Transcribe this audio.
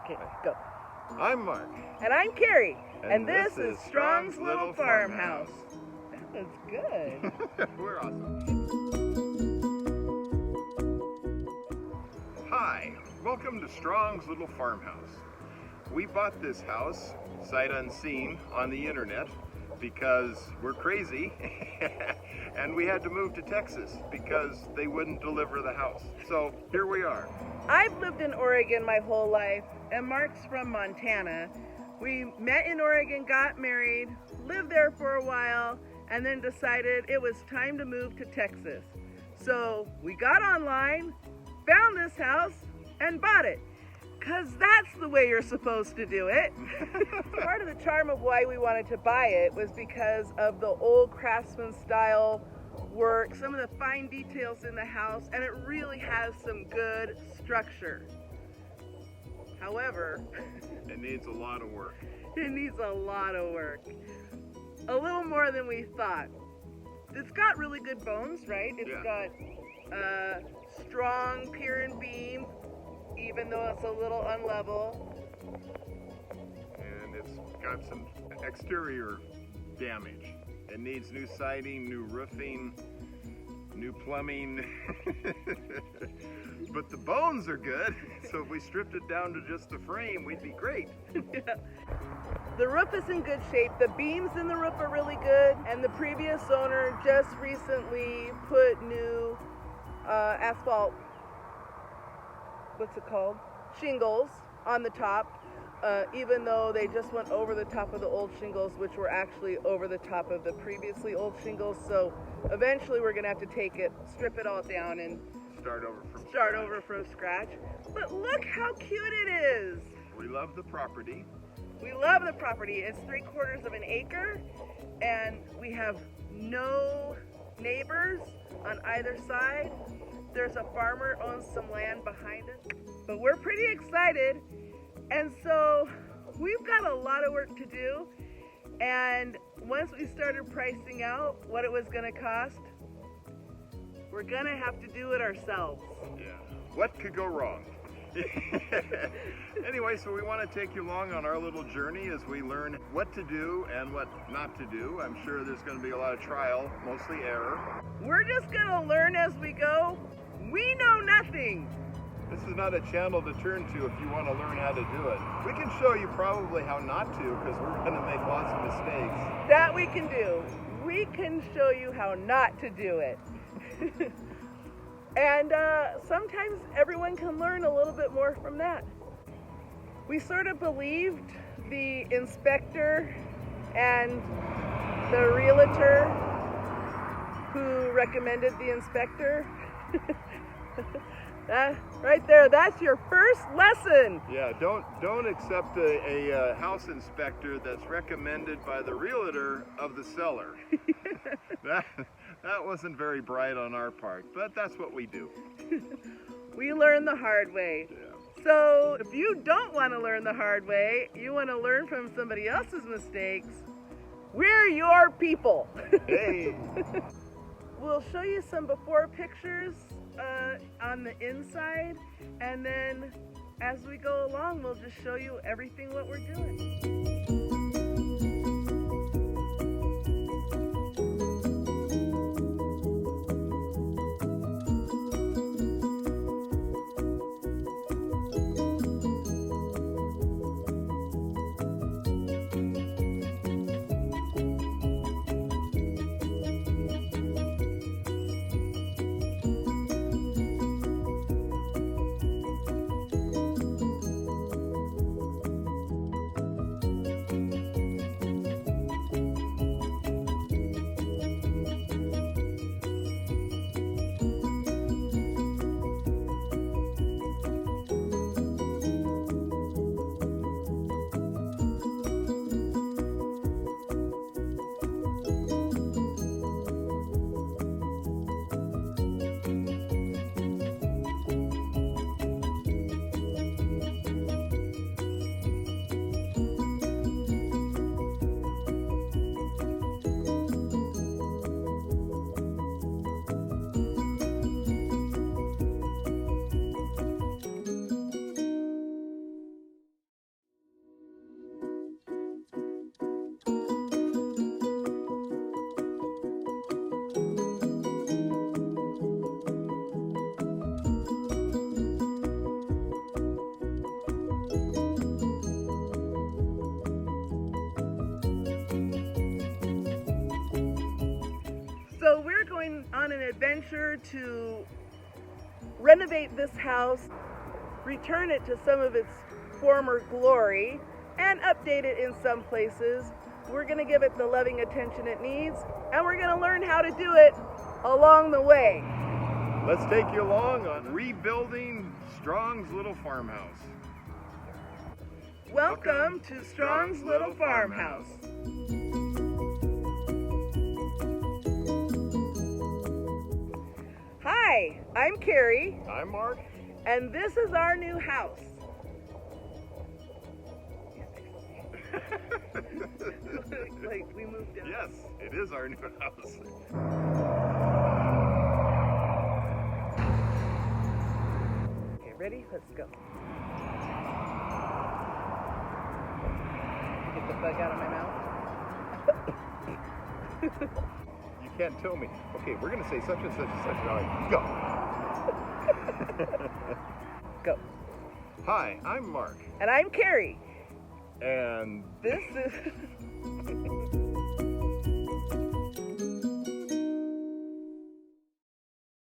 Okay, go. I'm Mark. And I'm Carrie. And this is Strong's Little Farmhouse. That was good. We're awesome. Hi, welcome to Strong's Little Farmhouse. We bought this house, sight unseen, on the internet because we're crazy and we had to move to Texas because they wouldn't deliver the house. So here we are. I've lived in Oregon my whole life, and Mark's from Montana. We met in Oregon, got married, lived there for a while, and then decided it was time to move to Texas. So we got online, found this house, and bought it. Because that's the way you're supposed to do it. Part of the charm of why we wanted to buy it was because of the old craftsman style work, some of the fine details in the house, and it really has some good structure. However, it needs a lot of work. It needs a lot of work. A little more than we thought. It's got really good bones, right? It's got strong pier and beam, even though it's a little unlevel. And it's got some exterior damage. It needs new siding, new roofing, new plumbing. But the bones are good, so if we stripped it down to just the frame, we'd be great. Yeah. The roof is in good shape. The beams in the roof are really good, and the previous owner just recently put new asphalt, what's it called? Shingles on the top, even though they just went over the top of the old shingles, which were actually over the top of the previously old shingles. So eventually we're gonna have to take it, strip it all down, and start over from scratch. But look how cute it is. We love the property. We love the property. It's 3/4 of an acre, and we have no neighbors on either side. There's a farmer owns some land behind us, but we're pretty excited. And so we've got a lot of work to do. And once we started pricing out what it was going to cost, we're going to have to do it ourselves. Yeah. What could go wrong? Anyway, so we want to take you along on our little journey as we learn what to do and what not to do. I'm sure there's going to be a lot of trial, mostly error. We're just going to learn as we go. We know nothing. This is not a channel to turn to if you want to learn how to do it. We can show you probably how not to, because we're going to make lots of mistakes. That we can do. We can show you how not to do it. And sometimes everyone can learn a little bit more from that. We sort of believed the inspector and the realtor who recommended the inspector. That right there, that's your first lesson. Yeah, don't accept a house inspector that's recommended by the realtor of the seller. That wasn't very bright on our part, but that's what we do. We learn the hard way. Yeah. So if you don't want to learn the hard way, you want to learn from somebody else's mistakes, we're your people. Hey. We'll show you some before pictures on the inside, and then as we go along, we'll just show you everything what we're doing. sure to renovate this house, return it to some of its former glory, and update it in some places. We're going to give it the loving attention it needs, and we're going to learn how to do it along the way. Let's take you along on rebuilding Strong's little farmhouse. Welcome to Strong's Little Farmhouse. Hi, I'm Carrie, I'm Mark. and this is our new house. Like we moved in. Yes, it is our new house. Okay, ready? Let's go. Get the bug out of my mouth. You can't tell me. Okay, we're gonna say such and such and such. All right, go. Go. Hi, I'm Mark. And I'm Carrie. And This is